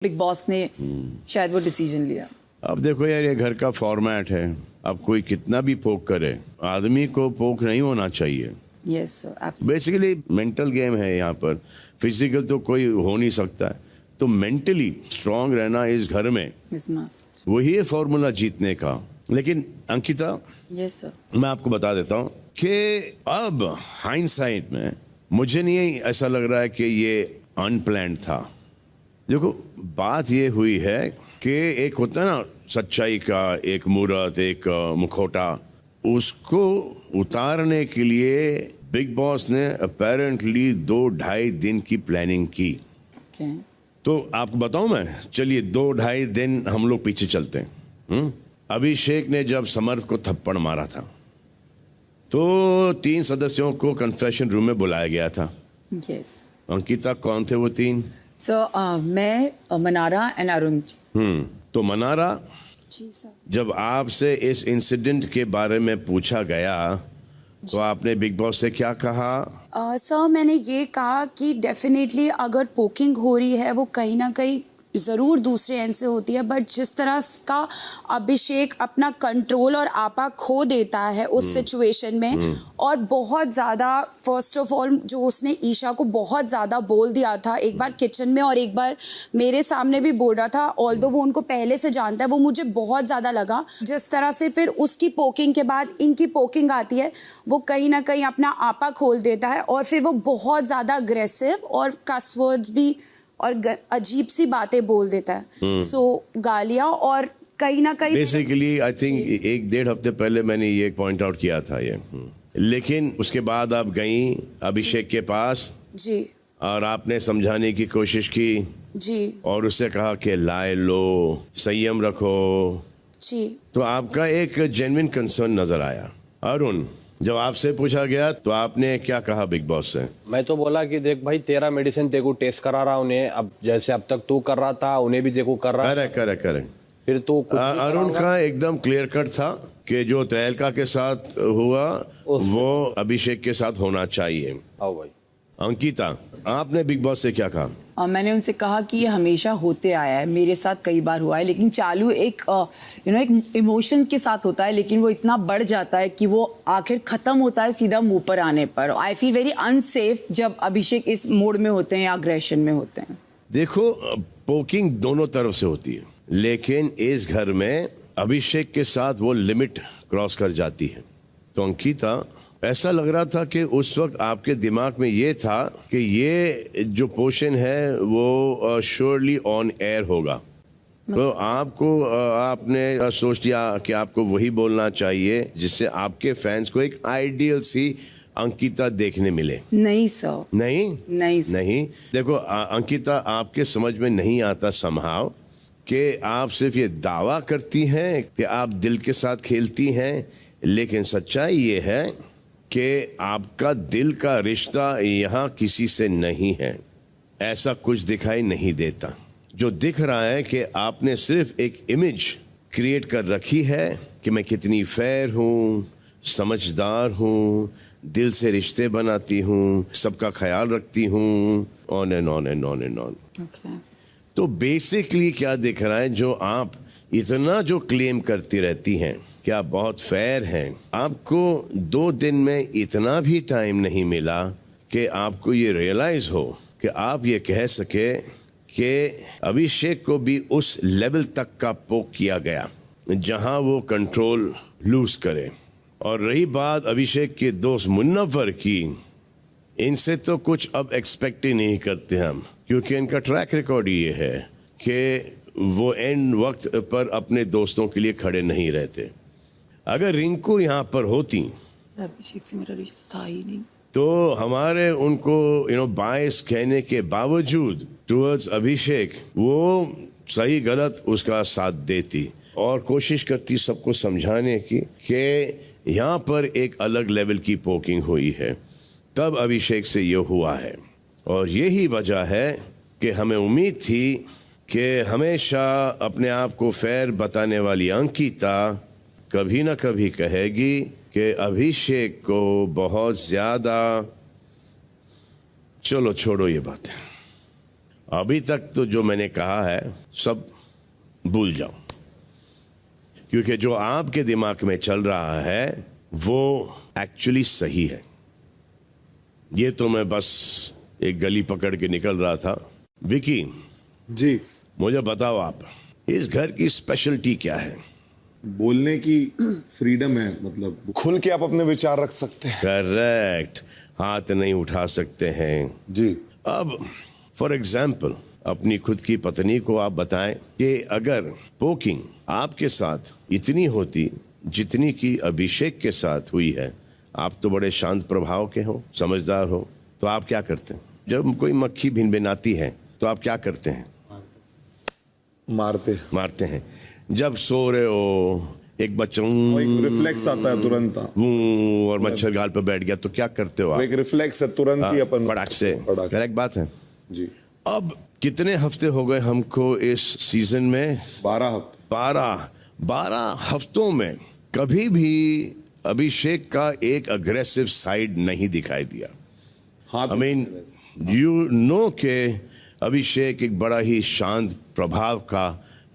Big boss ने शायद वो डिसीजन लिया। अब देखो यार, ये घर का फॉर्मेट है। अब कोई कितना भी पोक करे, आदमी को पोक नहीं होना चाहिए। Yes sir, basically mental game है यहाँ पर। फिजिकल तो कोई हो नहीं सकता है, तो मेंटली स्ट्रांग रहना इस घर में मस्ट। वही है फॉर्मूला जीतने का। लेकिन अंकिता, यस सर, मैं आपको बता देता हूँ कि अब हाइंडसाइट में मुझे नहीं ऐसा लग रहा है कि ये अनप्लान्ड था। देखो, बात ये हुई है कि एक होता है ना सच्चाई का एक मूरत, एक मुखौटा, उसको उतारने के लिए बिग बॉस ने अपेरेंटली 2-2.5 दिन की प्लानिंग की। ओके। तो आपको बताऊं मैं, चलिए 2-2.5 दिन हम लोग पीछे चलते हैं। अभिषेक ने जब समर्थ को थप्पड़ मारा था तो 3 सदस्यों को कन्फेशन रूम में बुलाया गया था। यस अंकिता, कौन थे वो 3? सर, मैं, मनारा एंड अरुण। तो मनारा, जी सर। जब आपसे इस इंसिडेंट के बारे में पूछा गया तो आपने बिग बॉस से क्या कहा? सर, मैंने ये कहा कि डेफिनेटली अगर पोकिंग हो रही है वो कहीं ना कहीं ज़रूर दूसरे एंड से होती है, बट जिस तरह का अभिषेक अपना कंट्रोल और आपा खो देता है उस सिचुएशन में, और बहुत ज़्यादा, फर्स्ट ऑफ ऑल जो उसने ईशा को बहुत ज़्यादा बोल दिया था, एक बार किचन में और एक बार मेरे सामने भी बोल रहा था, ऑल्दो वो उनको पहले से जानता है, वो मुझे बहुत ज़्यादा लगा। जिस तरह से फिर उसकी पोकिंग के बाद इनकी पोकिंग आती है, वो कहीं ना कहीं अपना आपा खोल देता है और फिर वो बहुत ज़्यादा अग्रेसिव और कस वर्ड्स भी और अजीब सी बातें बोल देता है। सो गालियां, और कहीं ना कहीं बेसिकली आई थिंक 1-1.5 हफ्ते पहले मैंने ये पॉइंट आउट किया था ये। लेकिन उसके बाद आप गई अभिषेक के पास जी, और आपने समझाने की कोशिश की जी, और उससे कहा कि लाए लो, संयम रखो। जी। तो आपका एक जेन्युइन कंसर्न नजर आया। अरुण, जब आपसे पूछा गया तो आपने क्या कहा बिग बॉस से? मैं तो बोला कि देख भाई, तेरा मेडिसिन तेको टेस्ट करा रहा उन्हें, अब जैसे अब तक तू कर रहा था उन्हें भी देखो कर रहा। करेक्ट। फिर तू अरुण का एकदम क्लियर कट था कि जो तहलका के साथ हुआ वो अभिषेक के साथ होना चाहिए। आओ भाई। अंकिता, आपने बिग बॉस से क्या कहा? मैंने उनसे कहा कि ये हमेशा होते आया है, मेरे साथ कई बार हुआ है, लेकिन चालू एक एक इमोशंस के साथ होता है, लेकिन वो इतना बढ़ जाता है कि वो आखिर खत्म होता है सीधा मुंह पर आने पर। आई फील वेरी अनसेफ जब अभिषेक इस मोड में होते हैं या अग्रेशन में होते हैं। देखो, पोकिंग दोनों तरफ से होती है, लेकिन इस घर में अभिषेक के साथ वो लिमिट क्रॉस कर जाती है। तो अंकिता, ऐसा लग रहा था कि उस वक्त आपके दिमाग में ये था कि ये जो पोर्शन है वो श्योरली ऑन एयर होगा, तो आपने सोच लिया कि आपको वही बोलना चाहिए जिससे आपके फैंस को एक आइडियल सी अंकिता देखने मिले। नहीं सर, नहीं। देखो अंकिता, आपके समझ में नहीं आता समहाव कि आप सिर्फ ये दावा करती हैं कि आप दिल के साथ खेलती हैं, लेकिन सच्चाई ये है कि आपका दिल का रिश्ता यहाँ किसी से नहीं है। ऐसा कुछ दिखाई नहीं देता। जो दिख रहा है कि आपने सिर्फ एक इमेज क्रिएट कर रखी है कि मैं कितनी फेयर हूँ, समझदार हूँ, दिल से रिश्ते बनाती हूँ, सबका ख्याल रखती हूँ, on and on and on and on. तो बेसिकली क्या दिख रहा है, जो आप इतना जो क्लेम करती रहती हैं कि आप बहुत फेयर हैं, आपको 2 दिन में इतना भी टाइम नहीं मिला कि आपको ये रियलाइज हो कि आप ये कह सके कि अभिषेक को भी उस लेवल तक का पोक किया गया जहां वो कंट्रोल लूज करे। और रही बात अभिषेक के दोस्त मुन्नवर की, इनसे तो कुछ अब एक्सपेक्ट ही नहीं करते हम, क्योंकि इनका ट्रैक रिकॉर्ड ये है कि वो एंड वक्त पर अपने दोस्तों के लिए खड़े नहीं रहते। अगर रिंकू यहाँ पर होती, अभिषेक से मेरा रिश्ता था ही नहीं, तो हमारे उनको बायस कहने के बावजूद टुवर्ड्स अभिषेक वो सही गलत उसका साथ देती और कोशिश करती सबको समझाने की कि यहाँ पर एक अलग लेवल की पोकिंग हुई है। तब अभिषेक से ये हुआ है, और यही वजह है कि हमें उम्मीद थी कि हमेशा अपने आप को फेयर बताने वाली अंकिता कभी ना कभी कहेगी कि अभिषेक को बहुत ज्यादा, चलो छोड़ो ये बात। अभी तक तो जो मैंने कहा है सब भूल जाओ, क्योंकि जो आपके दिमाग में चल रहा है वो एक्चुअली सही है। ये तो मैं बस एक गली पकड़ के निकल रहा था। विकी जी, मुझे बताओ, आप इस घर की स्पेशलिटी क्या है? बोलने की फ्रीडम है, मतलब खुल के आप अपने विचार रख सकते हैं। करेक्ट, हाथ नहीं उठा सकते हैं। जी, अब फॉर एग्जाम्पल अपनी खुद की पत्नी को आप बताएं कि अगर पोकिंग आपके साथ इतनी होती जितनी की अभिषेक के साथ हुई है, आप तो बड़े शांत प्रभाव के हो, समझदार हो, तो आप क्या करते हैं? जब कोई मक्खी भिनभिनाती है तो आप क्या करते हैं? मारते हैं। जब सो रहे हो, एक बच्चा एक रिफ्लेक्स आता है तुरंत, और मच्छर गाल पे बैठ गया तो क्या करते हो आप? एक रिफ्लेक्स है तुरंत ही अपन फटाक से। करेक्ट बात है जी। अब कितने हफ्ते हो गए हमको इस सीजन में? 12 हफ्ते। 12 हफ्तों में कभी भी अभिषेक का एक अग्रेसिव साइड नहीं दिखाई दिया। हाथ आई मीन यू नो के अभिषेक एक बड़ा ही शांत प्रभाव का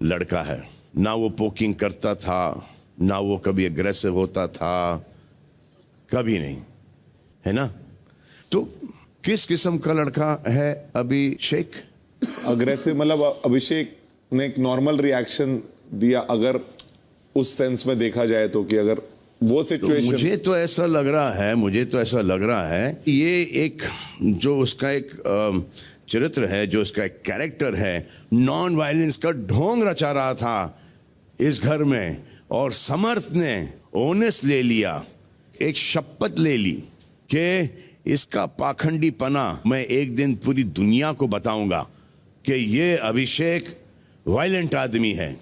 लड़का है। ना वो पोकिंग करता था, ना वो कभी अग्रेसिव होता था, कभी नहीं, है ना? तो किस किस्म का लड़का है अभिषेक? अग्रेसिव मतलब अभिषेक ने एक नॉर्मल रिएक्शन दिया, अगर उस सेंस में देखा जाए तो, कि अगर वो तो सिचुएशन मुझे तो ऐसा लग रहा है ये एक जो उसका एक चरित्र है, जो उसका एक कैरेक्टर है, नॉन वायलेंस का ढोंग रचा रहा था इस घर में, और समर्थ ने ओनेस ले लिया, एक शपथ ले ली कि इसका पाखंडीपना मैं एक दिन पूरी दुनिया को बताऊंगा कि ये अभिषेक वायलेंट आदमी है,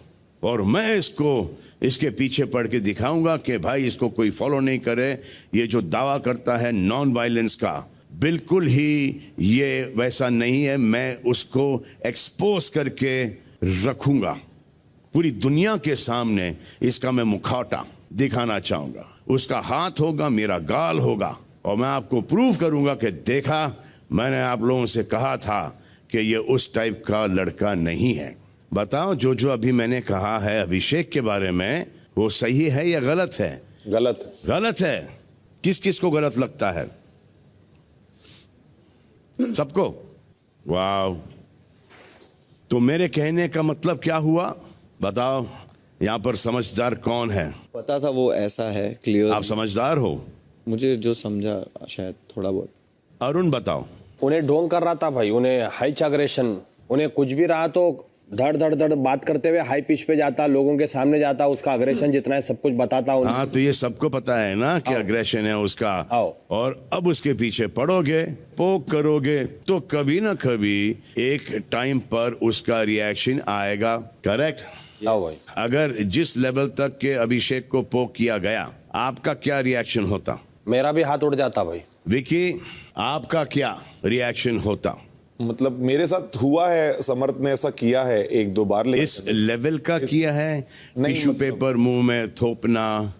और मैं इसके पीछे पड़ के दिखाऊंगा कि भाई इसको कोई फॉलो नहीं करे। ये जो दावा करता है नॉन वायलेंस का, बिल्कुल ही ये वैसा नहीं है। मैं उसको एक्सपोज करके रखूंगा पूरी दुनिया के सामने, इसका मैं मुखौटा दिखाना चाहूंगा। उसका हाथ होगा, मेरा गाल होगा, और मैं आपको प्रूव करूंगा कि देखा, मैंने आप लोगों से कहा था कि ये उस टाइप का लड़का नहीं है। बताओ, जो अभी मैंने कहा है अभिषेक के बारे में, वो सही है या गलत है? गलत है। किस किस को गलत लगता है? सबको। वाह, तो मेरे कहने का मतलब क्या हुआ? बताओ, यहाँ पर समझदार कौन है? पता था वो ऐसा है, क्लियर। आप समझदार हो? मुझे जो समझा शायद थोड़ा बहुत। अरुण बताओ। उन्हें ढोंग कर रहा था भाई, उन्हें हाई अग्रेशन, उन्हें कुछ भी रहा तो धड़ धड़ धड़ बात करते हुए हाई पिच पे जाता, लोगों के सामने जाता, उसका अग्रेशन जितना है सब कुछ बताता। हाँ, तो ये सबको पता है ना कि अग्रेशन है उसका। और अब उसके पीछे पड़ोगे, पोक करोगे, तो कभी ना कभी एक टाइम पर उसका रिएक्शन आएगा। करेक्ट? भाई अगर जिस लेवल तक के अभिषेक को पोक किया गया, आपका क्या रिएक्शन होता? मेरा भी हाथ उड़ जाता भाई। विकी, आपका क्या रिएक्शन होता? मतलब मेरे साथ हुआ है, समर्थ ने ऐसा किया है 1-2 बार, लेकिन इस लेवल का किया है? टिश्यू पेपर मुंह में थोपना,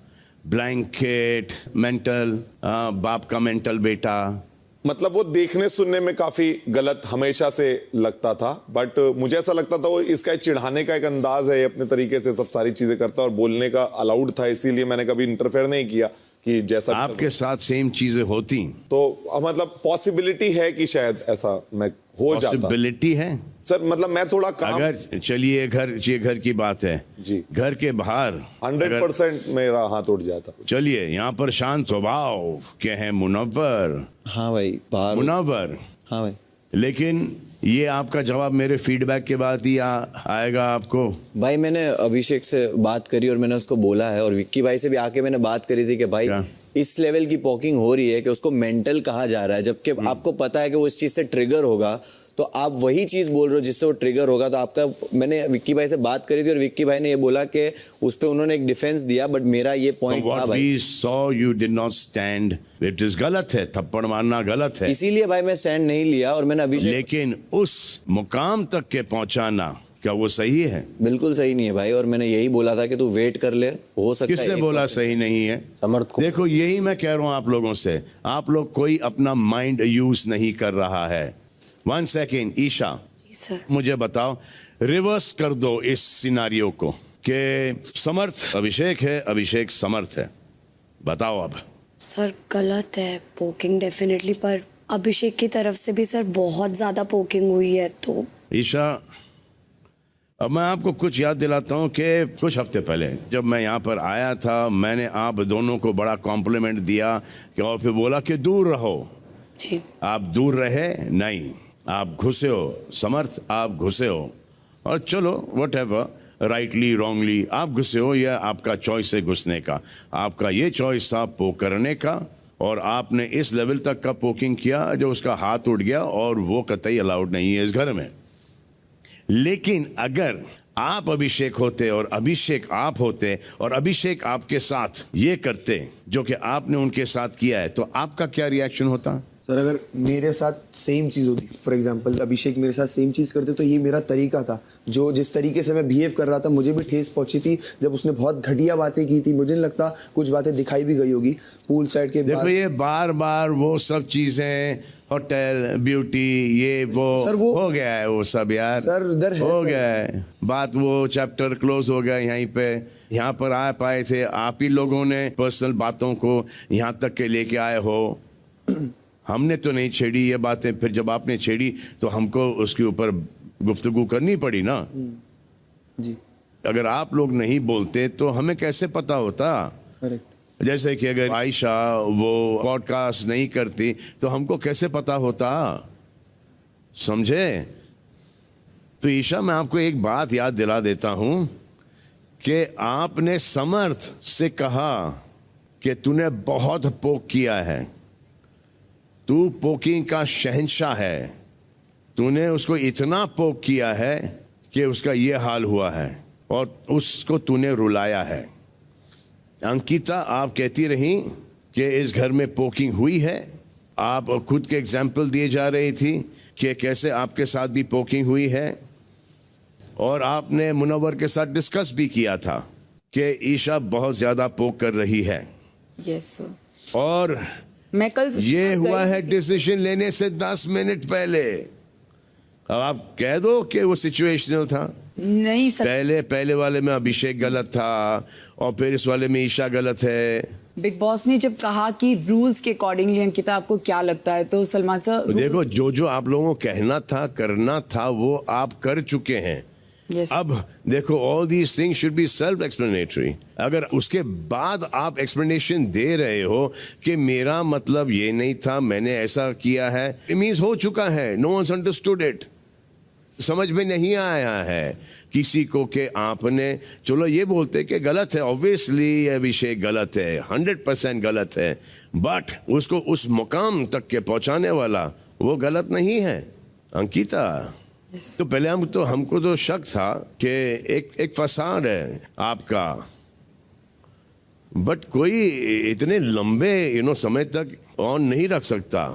ब्लैंकेट, मेंटल, बाप का मेंटल बेटा, मतलब वो देखने सुनने में काफी गलत हमेशा से लगता था, बट मुझे ऐसा लगता था वो इसका चिढ़ाने का एक अंदाज है, अपने तरीके से सब सारी चीजें करता और बोलने का अलाउड था, इसीलिए मैंने कभी इंटरफेयर नहीं किया कि जैसा आपके साथ सेम चीजें होती तो मतलब पॉसिबिलिटी है कि शायद ऐसा मैं हो जाता। पॉसिबिलिटी है सर, मतलब मैं थोड़ा काम, अगर चलिए ये घर की बात है जी, घर के बाहर 100% मेरा हाथ उड़ जाता। चलिए, यहाँ पर शांत स्वभाव के हैं मुनव्वर। हाँ भाई, बाहर मुनव्वर, हाँ भाई। लेकिन ये आपका जवाब मेरे फीडबैक के बाद ही आएगा आपको। भाई मैंने अभिषेक से बात करी और मैंने उसको बोला है, और विक्की भाई से भी आके मैंने बात करी थी कि भाई इस लेवल की पॉकिंग हो रही है कि उसको मेंटल कहा जा रहा है, जबकि आपको पता है कि वो इस चीज से ट्रिगर होगा, तो आप वही चीज बोल रहे हो जिससे वो ट्रिगर होगा। तो आपका, मैंने विक्की भाई से बात करी थी और विक्की भाई ने ये बोला कि उस पे उन्होंने एक डिफेंस दिया, बट मेरा ये पॉइंट था भाई, we saw you did not stand, it is गलत है, थप्पड़ मारना गलत है, इसीलिए भाई मैं स्टैंड नहीं लिया। और मैंने अभिषेक, लेकिन उस मुकाम तक के पहुंचाना क्या वो सही है? बिल्कुल सही नहीं है भाई, और मैंने यही बोला था कि तू वेट कर ले, हो सकता है। किसने बोला सही नहीं है? समर्थ को। देखो, यही मैं कह रहा हूं आप लोगों से, आप लोग कोई अपना माइंड यूज नहीं कर रहा है। 1 सेकेंड, ईशा, सर। मुझे बताओ, रिवर्स कर दो इस सिनारियो को कि समर्थ अभिषेक है, अभिषेक समर्थ है। बताओ अब। सर गलत है पोकिंग डेफिनेटली, पर अभिषेक की तरफ से भी सर बहुत ज्यादा पोकिंग हुई है। तो ईशा, अब मैं आपको कुछ याद दिलाता हूं कि कुछ हफ्ते पहले जब मैं यहाँ पर आया था, मैंने आप दोनों को बड़ा कॉम्प्लीमेंट दिया कि और फिर बोला कि दूर रहो। जी आप दूर रहे नहीं, आप घुसे हो। समर्थ, आप घुसे हो, और चलो व्हाटएवर, राइटली रॉन्गली आप घुसे हो, यह आपका चॉइस है घुसने का। आपका ये चॉइस था पोक करने का, और आपने इस लेवल तक का पोकिंग किया जो उसका हाथ उठ गया, और वो कतई अलाउड नहीं है इस घर में। लेकिन अगर आप अभिषेक होते और अभिषेक आप होते और अभिषेक आपके साथ ये करते जो कि आपने उनके साथ किया है, तो आपका क्या रिएक्शन होता? सर अगर मेरे साथ सेम चीज़ होती, फॉर एग्जांपल अभिषेक मेरे साथ सेम चीज़ करते, तो ये मेरा तरीका था। जो जिस तरीके से मैं बिहेव कर रहा था, मुझे भी ठेस पहुंची थी जब उसने बहुत घटिया बातें की थी। मुझे नहीं लगता कुछ बातें दिखाई भी गई होगी पूल साइड के देखो बाद। ये बार बार वो सब चीजें, होटल, ब्यूटी, ये वो सर वो हो गया है, वो सब यार सर उधर है हो सर। गया है। बात वो चैप्टर क्लोज हो गया यहीं पे। यहाँ पर आ पाए थे आप ही लोगों ने पर्सनल बातों को यहाँ तक के लेके आए हो। हमने तो नहीं छेड़ी ये बातें, फिर जब आपने छेड़ी तो हमको उसके ऊपर गुफ्तगू करनी पड़ी ना। जी अगर आप लोग नहीं बोलते तो हमें कैसे पता होता? करेक्ट। जैसे कि अगर आयशा वो पॉडकास्ट नहीं करती तो हमको कैसे पता होता? समझे? तो ईशा, मैं आपको एक बात याद दिला देता हूं कि आपने समर्थ से कहा कि तूने बहुत पोक किया है, तू पोकिंग का शहंशाह है, तूने उसको इतना पोक किया है कि उसका ये हाल हुआ है, और उसको तूने रुलाया है। अंकिता, आप कहती रही कि इस घर में पोकिंग हुई है। आप खुद के एग्जाम्पल दिए जा रही थी कि कैसे आपके साथ भी पोकिंग हुई है, और आपने मुनव्वर के साथ डिस्कस भी किया था कि ईशा बहुत ज्यादा पोक कर रही है। Yes sir. और मैं कल ये हुआ है डिसीजन लेने से 10 मिनट पहले। अब आप कह दो कि वो सिचुएशनल था। नहीं सर, पहले वाले में अभिषेक गलत था, और फिर इस वाले में ईशा गलत है। बिग बॉस ने जब कहा कि रूल्स के अकॉर्डिंगली अंकिता आपको क्या लगता है, तो सलमान सर देखो, जो आप लोगों को कहना था, करना था, वो आप कर चुके हैं। Yes. अब देखो, all these things should be self explanatory. अगर उसके बाद आप एक्सप्लेनेशन दे रहे हो कि मेरा मतलब ये नहीं था, मैंने ऐसा किया है, इट मींस हो चुका है, नो वंस अंडरस्टूड इट। समझ में नहीं आया है किसी को कि आपने, चलो ये बोलते कि गलत है, ऑब्वियसली अभिषेक गलत है, 100% गलत है, बट उसको उस मुकाम तक के पहुंचाने वाला वो गलत नहीं है। अंकिता, तो पहले हमको तो शक था कि एक फसाद है आपका, बट कोई इतने लंबे समय तक ऑन नहीं रख सकता।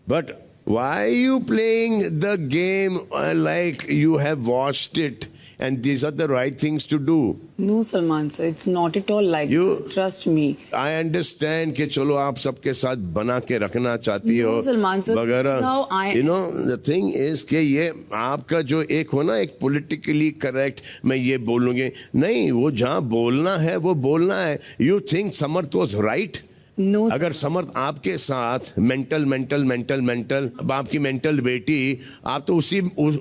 But why you playing the game like you have watched it and these are the right things to do? No, Salman sir, it's not at all like that. Trust me. I understand कि चलो आप सबके साथ बना के रखना चाहती हो, Salman sir, वगैरह। how I- You know, the thing is कि ये आपका जो एक हो ना, एक politically correct, मैं ये बोलूँगी नहीं, वो जहाँ बोलना है वो बोलना है। You think Samarth was right? No, अगर समर्थ आपके साथ मेंटल आपकी मेंटल बेटी, आप तो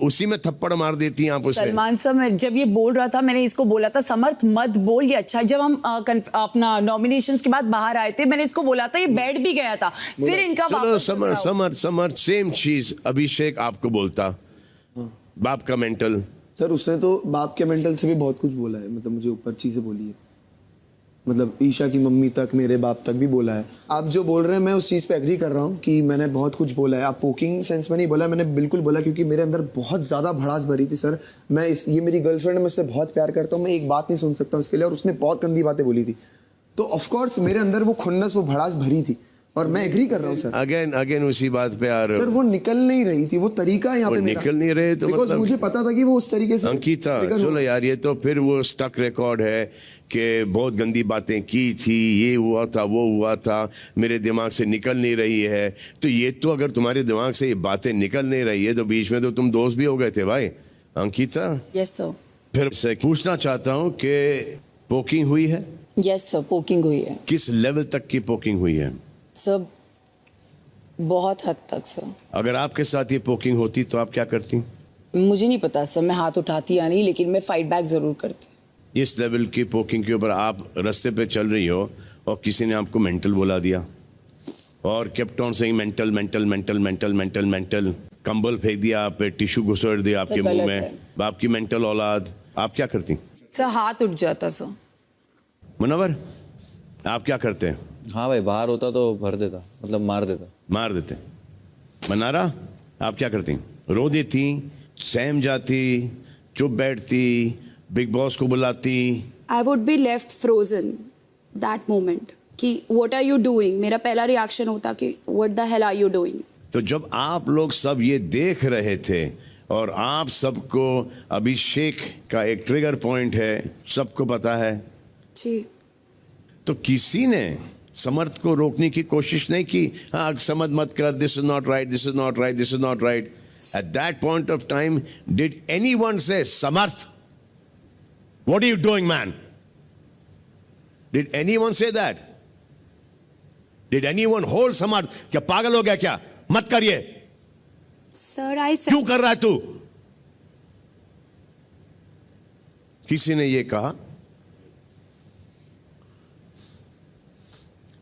उसी में थप्पड़ मार देती हैं आप उसे। सलमान सर, मैं जब ये बोल रहा था, मैंने इसको बोला था समर्थ मत बोल, ये अच्छा। जब हम अपना नॉमिनेशंस के बाद बाहर आए थे, मैंने इसको बोला था, ये बैठ भी गया था, फिर इनका चलो समर्थ सेम चीज अभिषेक आपको बोलता, बाप का मेंटल। सर उसने तो बाप के मेंटल से भी बहुत कुछ बोला है, मतलब मुझे ऊपर चीज़ें बोली है, मतलब ईशा की मम्मी तक, मेरे बाप तक भी बोला है। आप जो बोल रहे हैं मैं उस चीज़ पे एग्री कर रहा हूँ कि मैंने बहुत कुछ बोला है। आप पोकिंग सेंस में नहीं बोला, मैंने बिल्कुल बोला, क्योंकि मेरे अंदर बहुत ज़्यादा भड़ास भरी थी सर। ये मेरी गर्लफ्रेंड, मैं इससे बहुत प्यार करता हूँ, मैं एक बात नहीं सुन सकता उसके लिए, और उसने बहुत गंदी बातें बोली थी, तो ऑफकोर्स मेरे अंदर वो खुन्नस, वो भड़ास भरी थी। और मैं एग्री कर रहा हूँ सर। अगेन उसी बात पे आ रहे सर हो। वो निकल नहीं रही थी, वो तरीका यहाँ वो पे मेरा निकल नहीं रहे तो बिकॉज मतलब मुझे पता था कि वो उस तरीके से अंकिता trigger चलो हो- यार, ये तो फिर वो स्टक रिकॉर्ड है कि बहुत गंदी बातें की थी, ये हुआ था, वो हुआ था, मेरे दिमाग से निकल नहीं रही है। तो ये तो अगर तुम्हारे दिमाग से ये बातें निकल नहीं रही है तो बीच में तो तुम दोस्त भी हो गए थे भाई। अंकिता यस सर, फिर से पूछना चाहता हूँ कि पोकिंग हुई है? यस सर, पोकिंग हुई है किस लेवल तक की पोकिंग हुई है? सर, बहुत हद तक सर। अगर आपके साथ ये पोकिंग होती तो आप क्या करती? मुझे नहीं पता सर, मैं हाथ उठाती या नहीं, लेकिन मैं फाइट बैक जरूर करती। इस लेवल की पोकिंग के ऊपर आप रास्ते पे चल रही हो और किसी ने आपको मेंटल बोला दिया और kept on saying mental mental mental mental mental mental, कंबल फेंक दिया आप पे, टिश्यू घुसेड़ दिया आपके मुंह गलत में, है। आपकी मेंटल औलाद, आप क्या करती? सर हाथ उठ जाता सर। मुनव्वर, आप क्या करते हैं? हाँ भाई, बाहर होता तो भर देता, मतलब मार देता। मार देते। मनारा, आप क्या करती? रो देती, सहम जाती, चुप बैठती, बिग बॉस को बुलाती? I would be left frozen that moment कि व्हाट आर यू डूइंग। मेरा पहला रिएक्शन होता कि what the hell are you doing. तो जब आप लोग सब ये देख रहे थे और आप सबको अभिषेक का एक ट्रिगर पॉइंट है, सबको पता है, जी तो किसी ने समर्थ को रोकने की कोशिश नहीं की? हाँ, समझ मत कर, this is not right, this is not right, this is not right. At that point of time did anyone say Samarth, what are you doing man? Did anyone say that? Did anyone hold Samarth? क्या पागल हो गया क्या? मत करिए, sir I क्यों कर रहा है तू? किसी ने ये कहा?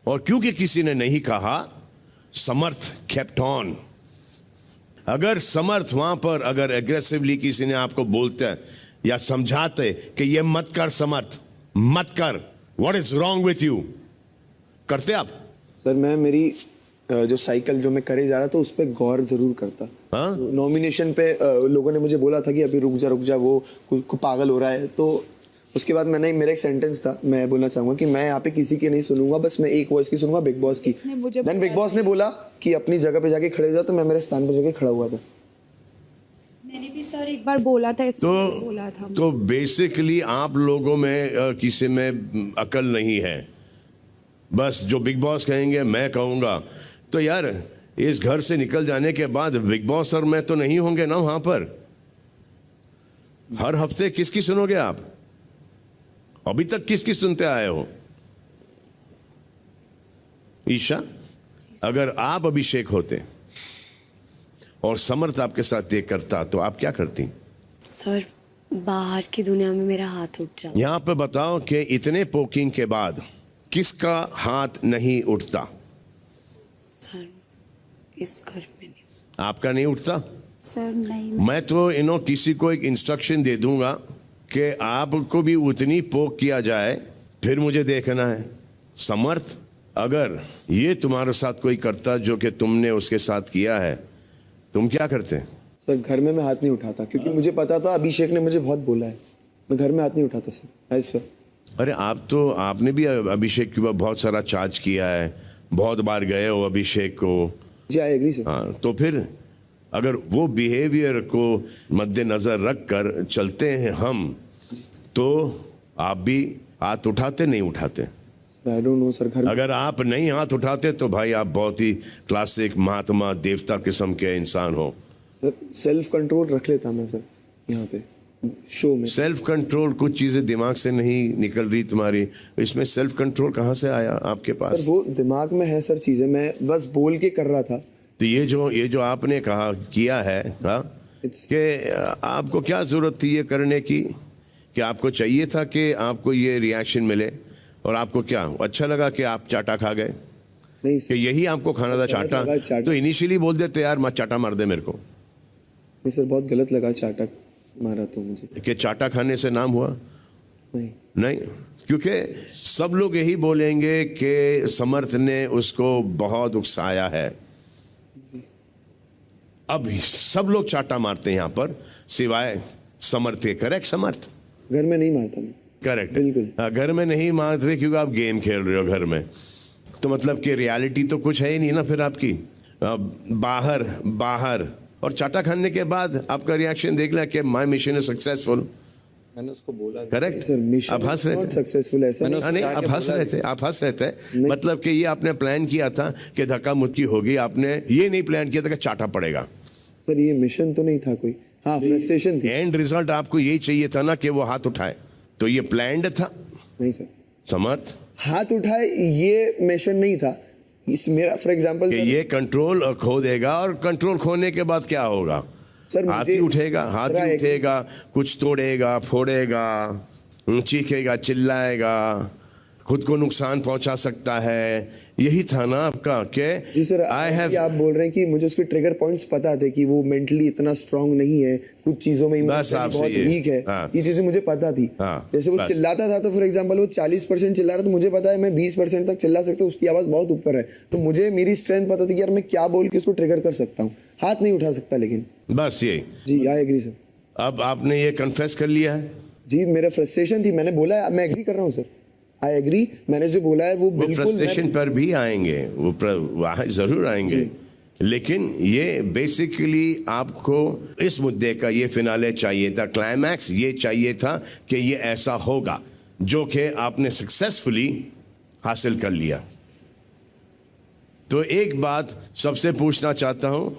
और क्योंकि किसी ने नहीं कहा, समर्थ केप्ट ऑन। अगर समर्थ वहां पर अगर एग्रेसिवली किसी ने आपको बोलते या समझाते कि ये मत कर समर्थ, मत कर, what is wrong with you, करते आप? सर मैं मेरी जो साइकिल जो मैं करे जा रहा था उस पर गौर जरूर करता। हाँ? नॉमिनेशन पे लोगों ने मुझे बोला था कि अभी रुक जा, वो को पागल हो रहा है। तो उसके बाद मेरा एक सेंटेंस था, मैं बोलना चाहूंगा कि मैं यहाँ पे किसी की नहीं सुनूंगा, बस मैं एक वॉइस की सुनूंगा, बिग बॉस की। देन बिग बॉस ने बोला कि अपनी जगह पे जाके खड़े हो जाओ, तो मैं मेरे स्थान पर जाके खड़ा हुआ था। मैंने भी सर एक बार बोला था, इसलिए बोला था। तो बेसिकली आप लोगों में किसी में अकल नहीं है, बस जो बिग बॉस कहेंगे मैं कहूंगा। तो यार इस घर से निकल जाने के बाद बिग बॉस और मैं तो नहीं होंगे ना वहां पर। हर हफ्ते किसकी सुनोगे आप? अभी तक किसकी सुनते आए हो? ईशा, अगर आप अभिषेक होते और समर्थ आपके साथ ये करता तो आप क्या करती? सर बाहर की दुनिया में मेरा हाथ उठ जाता। यहां पे बताओ कि इतने पोकिंग के बाद किसका हाथ नहीं उठता? सर इस घर में नहीं। आपका नहीं उठता? सर नहीं, मैं तो किसी को एक इंस्ट्रक्शन दे दूंगा कि आपको भी उतनी पोक किया जाए, फिर मुझे देखना है। समर्थ, अगर ये तुम्हारे साथ कोई करता जो कि तुमने उसके साथ किया है, तुम क्या करते? सर घर में मैं हाथ नहीं उठाता, क्योंकि मुझे पता था अभिषेक ने मुझे बहुत बोला है। मैं घर में हाथ नहीं उठाता सर, ऐसा। अरे आपने भी अभिषेक के ऊपर बहुत सारा चार्ज किया है, बहुत बार गए हो अभिषेक को। जी आई एग्री सर। हाँ, तो फिर अगर वो बिहेवियर को मद्देनजर रख कर चलते हैं हम, तो आप भी हाथ उठाते नहीं उठाते? आई डोंट नो सर, घर में अगर आप नहीं हाथ उठाते तो भाई आप बहुत ही क्लासिक महात्मा देवता किस्म के इंसान हो। सेल्फ कंट्रोल रख लेता मैं सर यहाँ पे शो में। सेल्फ कंट्रोल, कुछ चीजें दिमाग से नहीं निकल रही तुम्हारी, इसमें सेल्फ कंट्रोल कहाँ से आया आपके सर पास? वो दिमाग में है सर चीजें, मैं बस बोल के कर रहा था। तो ये जो आपने कहा किया है, हाँ, कि आपको क्या जरूरत थी ये करने की? कि आपको चाहिए था कि आपको ये रिएक्शन मिले, और आपको क्या अच्छा लगा कि आप चाटा खा गए? नहीं कि सर, यही आपको खाना था, चाटा? लगा चाटा। तो इनिशियली बोल देते यार मत चाटा मार दे मेरे को, नहीं सर, बहुत गलत लगा चाटा मारा तो मुझे। कि चाटा खाने से नाम हुआ? नहीं, क्योंकि सब लोग यही बोलेंगे कि समर्थ ने उसको बहुत उकसाया है। अब सब लोग चाटा मारते हैं यहाँ पर सिवाय समर्थ के। करेक्ट समर्थ? घर में नहीं मारता मैं। करेक्ट, बिल्कुल। घर में नहीं मारते क्योंकि आप गेम खेल रहे हो घर में। तो मतलब कि रियलिटी तो कुछ है ही नहीं ना फिर आपकी। बाहर और चाटा खाने के बाद आपका रिएक्शन देख लिया कि माय मिशन इज सक्सेसफुल। मैंने उसको बोला करेक्ट सर मिशन आप हंस रहे थे सक्सेसफुल ऐसा मैंने नहीं। उसको नहीं जाके आप हंस बोला रहे थे, आप हंस रहे थे। मतलब कि ये आपने प्लान किया था कि धक्का मुक्की होगी, आपने ये नहीं प्लान किया था कि चाटा पड़ेगा। सर ये मिशन तो नहीं था कोई, हाँ फ्रस्ट्रेशन थी। एंड रिजल्ट आपको यही चाहिए था ना कि वो हाथ उठाए, तो ये प्लान्ड था। नहीं सर, समर्थ हाथ उठाए ये मिशन नहीं था। इस मेरा फॉर एग्जांपल कि ये कंट्रोल खो देगा, और कंट्रोल खोने के बाद क्या होगा? सर हाथ ही उठेगा, हाथ ही उठेगा, कुछ तोड़ेगा, फोड़ेगा, चीखेगा, चिल्लाएगा, खुद को नुकसान पहुंचा सकता है। यही था ना आपका जी सर, आई हैव। आप बोल रहे हैं कि मुझे उसके ट्रिगर पॉइंट्स पता थे कि वो मेंटली इतना स्ट्रांग नहीं है, कुछ चीजों में बस आपसे बहुत ये, वीक है। हाँ। ये चीजें मुझे पता थी। हाँ, जैसे वो बस। चिल्लाता था तो फॉर एग्जांपल वो 40% चिल्ला रहा था, तो मुझे पता है मैं 20% तक चिल्ला सकता हूँ, उसकी आवाज बहुत ऊपर है। तो मुझे मेरी स्ट्रेंथ पता थी कि यार मैं क्या बोल के उसको ट्रिगर कर सकता हूँ। हाथ नहीं उठा सकता लेकिन। बस ये जी आई एग्री सर। अब आपने ये कन्फेस कर लिया है। जी मेरा फ्रस्ट्रेशन थी, मैंने बोला है, मैं एग्री कर रहा हूँ सर, आई एग्री। मैंने जो बोला है वो वो बिल्कुल फ्रस्ट्रेशन पर भी आएंगे, वो वहाँ जरूर आएंगे, लेकिन ये बेसिकली आपको इस मुद्दे का ये फिनाले चाहिए था, क्लाइमैक्स ये चाहिए था कि ये ऐसा होगा, जो कि आपने सक्सेसफुली हासिल कर लिया। तो एक बात सबसे पूछना चाहता हूं,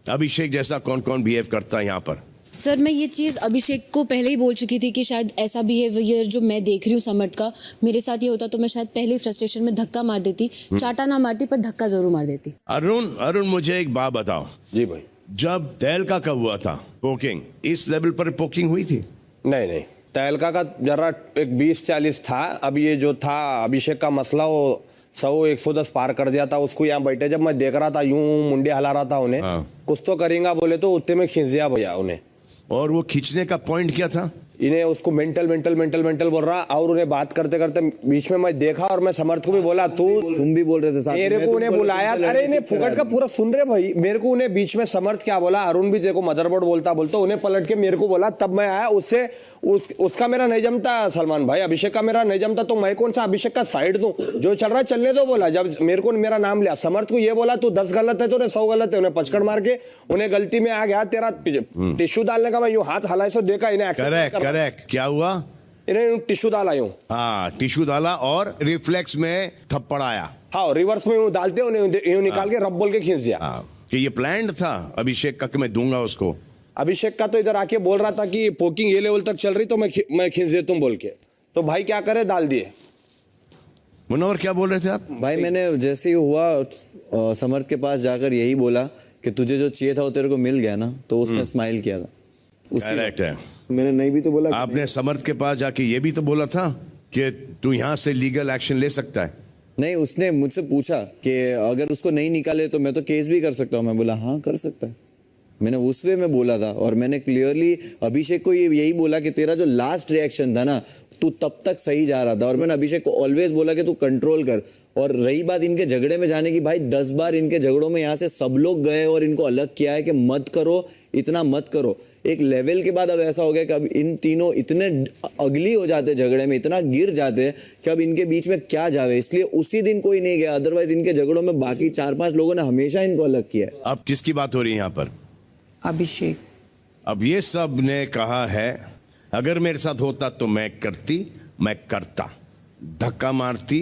अभिषेक जैसा कौन कौन बिहेव करता है यहाँ पर? सर मैं ये चीज़ अभिषेक को पहले ही बोल चुकी थी कि शायद ऐसा बिहेवियर जो मैं देख रही हूँ समर्थ का, मेरे साथ ये होता तो मैं शायद पहले ही फ्रस्ट्रेशन में धक्का मार देती, चाटा ना मारती पर धक्का जरूर मार देती। अरुण मुझे एक बात बताओ। जी भाई। जब तहलका का हुआ था पोकिंग, इस लेवल पर पोकिंग हुई थी? नहीं, तहलका का जरा एक 20-40 था। अब ये जो था अभिषेक का मसला, वो 100-110 पार कर दिया था। उसको यहाँ बैठे जब मैं देख रहा था, यूं मुंडे हला रहा था उन्हें, कुछ तो करेंगे बोले तो उतने में खींच दिया भैया उन्हें। और वो खींचने का पॉइंट क्या था? इन्हें उसको मेंटल बोल रहा, और उन्हें बात करते करते बीच में मैं देखा और मैं समर्थ को भी बोला, तुम भी बोल रहे थे साथ में, मेरे को उन्हें बुलाया। अरे इन्हें फुकट का पूरा सुन रहे भाई। मेरे को उन्हें बीच में समर्थ क्या बोला, अरुण भी देखो मदरबोर्ड बोलता उन्हें पलट के मेरे को बोला, तब मैं आया। उससे उसका मेरा नहीं जमता सलमान भाई, अभिषेक का मेरा नहीं जमता, तो मैं कौन सा अभिषेक का साइड दूं? जो चल रहा है चलने दो बोला। जब मेरे को मेरा नाम लिया, समर्थ को ये बोला तू 10 गलत है तो 100 गलत है, उन्हें पचकड़ मार के उन्हें गलती में आ गया। तेरा टिश्यू डालने का मैं यूं हाथ हलाई सो देखा इन्हें। करेक्ट क्या हुआ? इन्हें टिश्यू डाला यूं। हाँ टिश्यू डाला और रिफ्लेक्स में थप्पड़ आया। हाँ रिवर्स में यूं डालते उन्हें यूं निकाल के रब बोल के खींच दिया। कि ये प्लान्ड था अभिषेक का कि मैं दूंगा उसको। अभिषेक का तो इधर आके बोल रहा था कि पोकिंग ये लेवल तक चल रही तो मैं खींच देता हूं बोल के, तो भाई क्या करे, डाल दिए। मुनव्वर क्या बोल रहे थे आप? भाई मैंने जैसे ही हुआ समर्थ के पास जाकर यही बोला कि तुझे जो चाहिए था वो तेरे को मिल गया ना, तो उसने स्माइल किया था। करेक्ट है। मैंने नहीं भी तो बोला। आपने समर्थ के पास जाके ये भी तो बोला था कि तू यहाँ से लीगल एक्शन ले सकता है। नहीं, उसने मुझसे पूछा कि अगर उसको नहीं निकाले तो मैं तो केस भी कर सकता हूँ। मैं बोला हाँ कर सकता है। मैंने उस वे में बोला था, और मैंने क्लियरली अभिषेक को यही बोला कि तेरा जो लास्ट रिएक्शन था ना, तू तब तक सही जा रहा था, और मैंने अभिषेक को ऑलवेज बोला कि तू कंट्रोल कर। और रही बात इनके झगड़े में जाने की, भाई 10 बार इनके झगड़ों में यहाँ से सब लोग गए और इनको अलग किया है कि मत करो, इतना मत करो। एक लेवल के बाद अब ऐसा हो गया कि अब इन तीनों इतने अगली हो जाते झगड़े में, इतना गिर जाते कि अब इनके बीच में क्या जावे, इसलिए उसी दिन कोई नहीं गया। अदरवाइज इनके झगड़ों में बाकी 4-5 लोगों ने हमेशा इनको अलग किया है। अब किसकी बात हो रही है यहाँ पर? अभिषेक। अब ये सब ने कहा है अगर मेरे साथ होता तो मैं करता, धक्का मारती,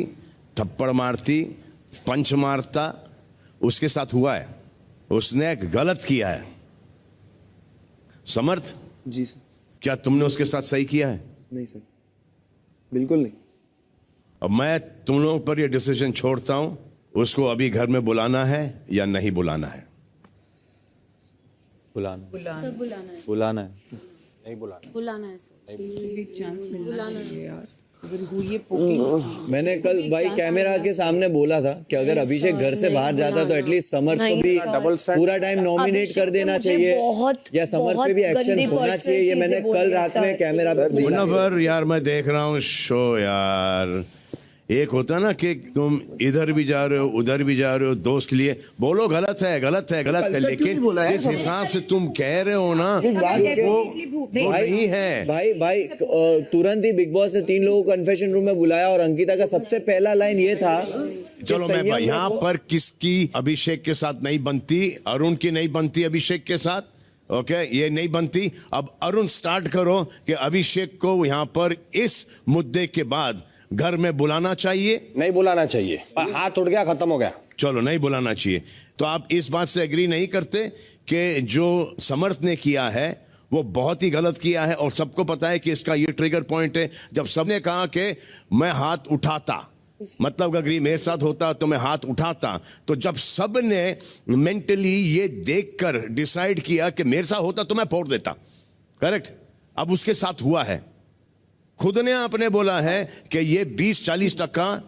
थप्पड़ मारती, पंच मारता। उसके साथ हुआ है, उसने गलत किया है। समर्थ जी सर। क्या तुमने उसके साथ सही किया है? नहीं सर, बिल्कुल नहीं। अब मैं तुम लोगों पर ये डिसीजन छोड़ता हूं, उसको अभी घर में बुलाना है या नहीं बुलाना है? बुलाना है। नहीं बुलाना। बुलाना है सर। मैंने कल भाई कैमरा के सामने बोला था कि अगर अभिषेक घर से बाहर जाता तो एटलीस्ट समर्थ को भी पूरा टाइम नॉमिनेट कर देना चाहिए, या समर्थ पे भी एक्शन होना चाहिए। ये मैंने कल रात में कैमरा पर बोला। मुनव्वर यार मैं देख रहा हूँ शो यार, एक होता ना कि तुम इधर भी जा रहे हो उधर भी जा रहे हो, दोस्त के लिए बोलो गलत है, लेकिन जिस हिसाब से तुम कह रहे हो ना वो नहीं है। भाई तुरंत ही बिग बॉस ने 3 लोगों को कन्फेशन रूम में बुलाया और अंकिता का सबसे पहला लाइन ये था चलो मैं संयम यहाँ रखो। पर किसकी अभिषेक के साथ नहीं बनती? अरुण की नहीं बनती अभिषेक के साथ। ओके, ये नहीं बनती। अब अरुण स्टार्ट करो कि अभिषेक को यहाँ पर इस मुद्दे के बाद घर में बुलाना चाहिए। नहीं बुलाना चाहिए, हाथ उठ गया, खत्म हो गया। चलो नहीं बुलाना चाहिए। तो आप इस बात से एग्री नहीं करते कि जो समर्थ ने किया है वो बहुत ही गलत किया है, और सबको पता है कि इसका ये ट्रिगर पॉइंट है। जब सबने कहा कि मैं हाथ उठाता, मतलब अगर ये मेरे साथ होता तो मैं हाथ उठाता, तो जब सब ने मेंटली ये देखकर डिसाइड किया कि मेरे साथ होता तो मैं फोड़ देता, करेक्ट? अब उसके साथ हुआ है। खुद ने आपने बोला है कि ये 20-40%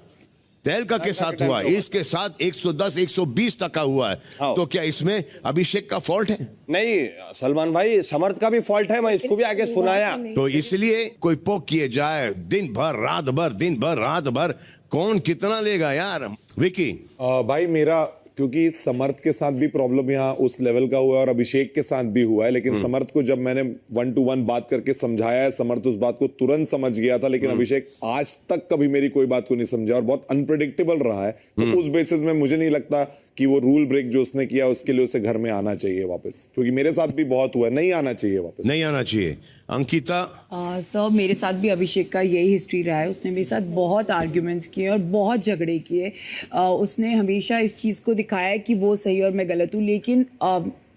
तहलका के साथ हुआ, इसके साथ 110-120% हुआ है। हाँ। तो क्या इसमें अभिषेक का फॉल्ट है? नहीं सलमान भाई, समर्थ का भी फॉल्ट है, मैं इसको भी आगे सुनाया। तो इसलिए कोई पोक किए जाए दिन भर रात भर, दिन भर रात भर, कौन कितना लेगा यार? विकी भाई मेरा, क्योंकि समर्थ के साथ भी प्रॉब्लम यहाँ उस लेवल का हुआ है और अभिषेक के साथ भी हुआ है, लेकिन समर्थ को जब मैंने 1-to-1 बात करके समझाया है, समर्थ उस बात को तुरंत समझ गया था, लेकिन अभिषेक आज तक कभी मेरी कोई बात को नहीं समझा और बहुत अनप्रेडिक्टेबल रहा है। तो उस बेसिस में मुझे नहीं लगता कि वो रूल ब्रेक जो उसने किया उसके लिए उसे घर में आना चाहिए वापस, क्योंकि मेरे साथ भी बहुत हुआ है, नहीं आना चाहिए वापस। नहीं आना चाहिए। अंकिता? सर मेरे साथ भी अभिषेक का यही हिस्ट्री रहा है। उसने मेरे साथ बहुत आर्ग्यूमेंट्स किए और बहुत झगड़े किए। उसने हमेशा इस चीज़ को दिखाया है कि वो सही और मैं गलत हूँ, लेकिन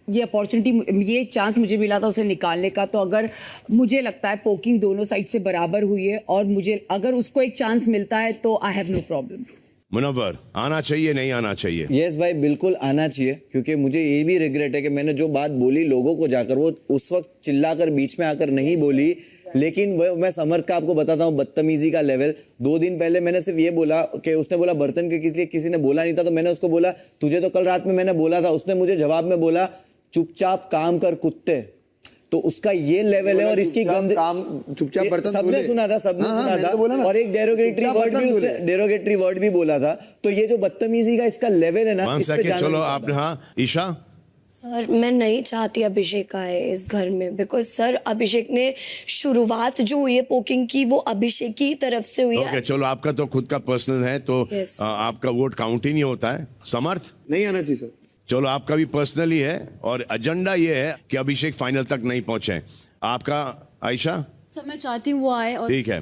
ये अपॉर्चुनिटी, ये चांस मुझे मिला था उसे निकालने का। तो अगर मुझे लगता है पोकिंग दोनों साइड से बराबर हुई है और मुझे अगर उसको एक चांस मिलता है तो I have no problem. Munawar, आना चाहिए नहीं आना चाहिए? यस भाई, बिल्कुल आना चाहिए, क्योंकि मुझे ये भी रिग्रेट है कि मैंने जो बात बोली लोगों को जाकर, वो उस वक्त चिल्लाकर बीच में आकर नहीं बोली। लेकिन वो मैं समर्थ का आपको बताता हूँ बदतमीजी का लेवल। 2 दिन पहले मैंने सिर्फ ये बोला कि उसने बोला बर्तन के किसी ने बोला नहीं था, तो मैंने उसको बोला तुझे तो कल रात में मैंने बोला था। उसने मुझे जवाब में बोला चुपचाप काम कर कुत्ते। तो उसका ये लेवल है और इसकी गंद काम चुपचाप बर्तन सबने सुना था, सबने सुना था। और एक डेरोगेटरी वर्ड भी बोला था। तो ये जो बदतमीजी का इसका लेवल है ना, इस पे जाना चलो नहीं आपने, हाँ ईशा? सर मैं नहीं चाहती अभिषेक आए इस घर में, बिकॉज सर अभिषेक ने शुरुआत जो हुई है पोकिंग की वो अभिषेक की तरफ से हुई ओके, है। चलो आपका तो खुद का पर्सनल है, तो Yes. आपका वोट काउंट ही नहीं होता है। समर्थ? नहीं आना चाहिए सर। चलो आपका भी पर्सनल ही है और एजेंडा ये है कि अभिषेक फाइनल तक नहीं पहुंचे। आपका आयशा? सर मैं चाहती हूँ वो आए। और ठीक है।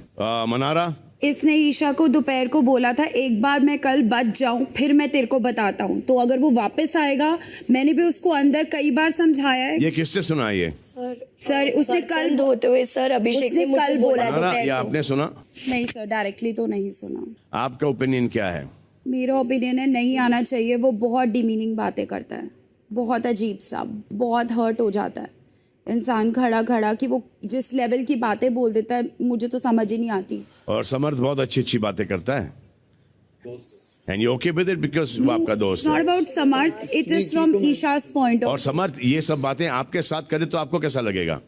मनारा? इसने ईशा को दोपहर को बोला था एक बार मैं कल बच जाऊं फिर मैं तेरे को बताता हूं। तो अगर वो वापस आएगा, मैंने भी उसको अंदर कई बार समझाया है। ये किससे सुना ये? सर उसने कल बर्तन धोते हुए सर अभिषेक उसने ने मुझे कल बोला मनारा, ये दोपहर को। आपने सुना? नहीं सर, डायरेक्टली तो नहीं सुना। आपका ओपिनियन क्या है? मेरा ओपिनियन है नहीं आना चाहिए। वो बहुत डिमीनिंग बातें करता है, बहुत अजीब सा, बहुत हर्ट हो जाता है इंसान खड़ा खड़ा कि वो जिस लेवल की बातें बोल देता है, मुझे तो समझ ही नहीं आती। और समर्थ बहुत अच्छी अच्छी बातें करता है। And you okay with it because वो आपका दोस्त नॉट है। About Samarth, it is from Isha's point और ऑफ। समर्थ ये सब बातें आपके साथ करे तो आपको कैसा लगेगा?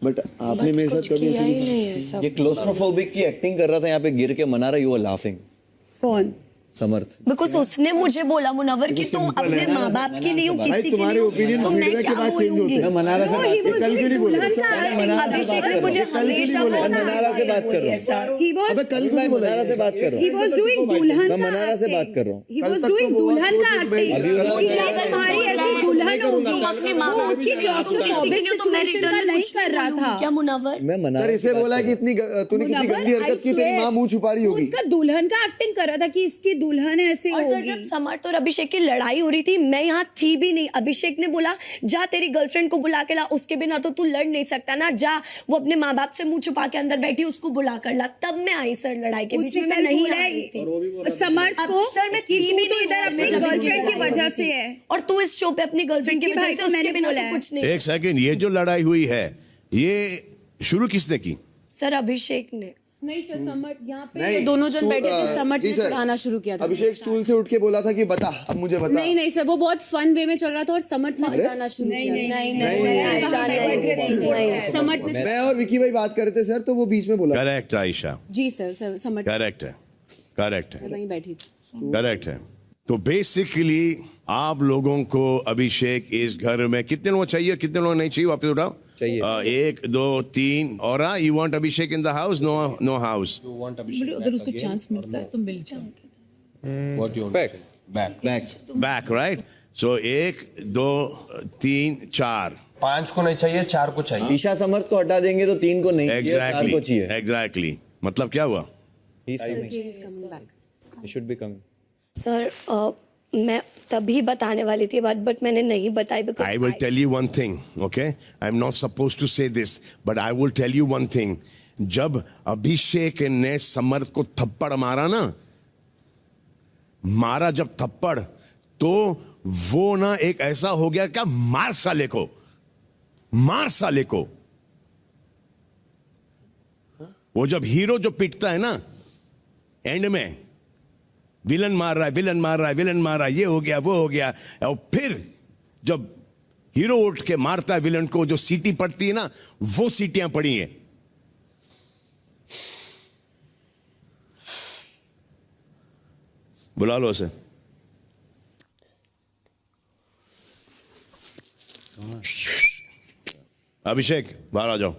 बट आपने मेरे साथ कभी ऐसी ये क्लोस्ट्रोफोबिक की एक्टिंग कर रहा था यहाँ पे गिर के। मना रहा, यू आर लाफिंग। कौन? समर्थ। बिकॉज उसने मुझे बोला मुनव्वर कि तुम अपने माँ बाप की नहीं हो, किसी की नहीं हो, तो मैं क्या बोलूंगी? मैं मनारा से बात कर कल क्यों नहीं बोला? अभिषेक ने मुझे हमेशा मैं मनारा से बात कर रहा हूँ। He was अबे कल क्यों नहीं बोला? मनारा से बात कर रहा he हूँ। was doing दुल्हन मैं का मनारा से acting. बात कर रहा हूँ। He कल was तक तो doing बोला दुल्हन वो का तो भाई- acting. अभी वो कि अगर हमारी ऐसी दुल्हन होगी, अपने माँ वो बाप उसकी claustrophobic situation का नहीं कर रहा था। क्या मुनव्वर? मैं सर मनारा इसे बोला कि इतनी तूने कितनी मुनव्वर, गंदी हरकत I की, तेरी swear, माँ मुंह छुपा रही वो होगी। उसका दुल्हन का एक्टिंग कर रहा था कि इसकी दुल्हन ऐसे और सर होगी। जब समर्थ और अभिषेक की लड़ाई हो रही थी, मैं यहाँ थी भी नहीं। अभिषेक ने बोला जा तेरी गर्लफ्रेंड को बुला के ला, उसके बिना तो तू लड़ नहीं सकता ना, जा वो अपने माँ बाप से मुंह छुपा के अंदर बैठी, उसको बुला कर ला। तब मैं आई सर लड़ाई के बीच में, मैं नहीं आई थी। समर्थ को सर मैं कि थी तू भी तो नहीं इधर अपनी हूँ, गर्लफ्रेंड की वजह से है। और तू इस शो पे अपनी गर्लफ्रेंड की विक्की वजह भाई से, को उसके मैंने बिना बोला तो है। कुछ नहीं। एक सेकंड, ये जो लड़ाई हुई है ये शुरू किसने की? सर अभिषेक ने। नहीं सर, समर्थ यहाँ पे नहीं, दोनों जन स्टूल- बैठे थे, समर्थ जी ने सर। चढ़ाना शुरू किया था। अभिषेक स्टूल से उठ के बोला था कि बता, अब मुझे बता। नहीं नहीं सर, वो बहुत फन वे में चल रहा था और समर्थ ने चढ़ाना शुरू किया। नहीं समर्थ ने मैं और विकी भाई बात कर रहे थे सर, तो वो बीच में बोला। करेक्ट आयशा, जी सर, समर्थ करेक्ट है, करेक्ट है, वहीं बैठी थी। करेक्ट है। तो बेसिकली आप लोगों को अभिषेक इस घर में कितने लोग चाहिए, कितने लोग नहीं चाहिए? वापस उठाओ। चाहिए। 1 2 3 और you want Abhishek in the house? No house. अगर उसको चांस मिलता है तो मिल जाएंगे। What you back back back, right? So 1 2 3 4 5 को नहीं चाहिए, 4 को चाहिए। ईशा समर्थ को हटा देंगे तो 3 को नहीं चाहिए, 4 को चाहिए। एग्जैक्टली मतलब क्या हुआ? Should be coming. सर मैं तभी बताने वाली थी बात, बट मैंने नहीं बताई because I will tell you one thing, okay? I'm not supposed to say this, but I will tell you one thing. जब अभिषेक ने समर्थ को थप्पड़ मारा ना, मारा जब थप्पड़, तो वो ना एक ऐसा हो गया क्या, मार साले को, मार साले को। वो जब हीरो जो पिटता है ना एंड में, विलन मार रहा है, विलन मार रहा है, विलन मार रहा है, ये हो गया वो हो गया, और फिर जब हीरो उठ के मारता है विलन को, जो सीटी पड़ती है ना, वो सीटियां पड़ी हैं। बुला लो उसे। अभिषेक बाहर आ जाओ।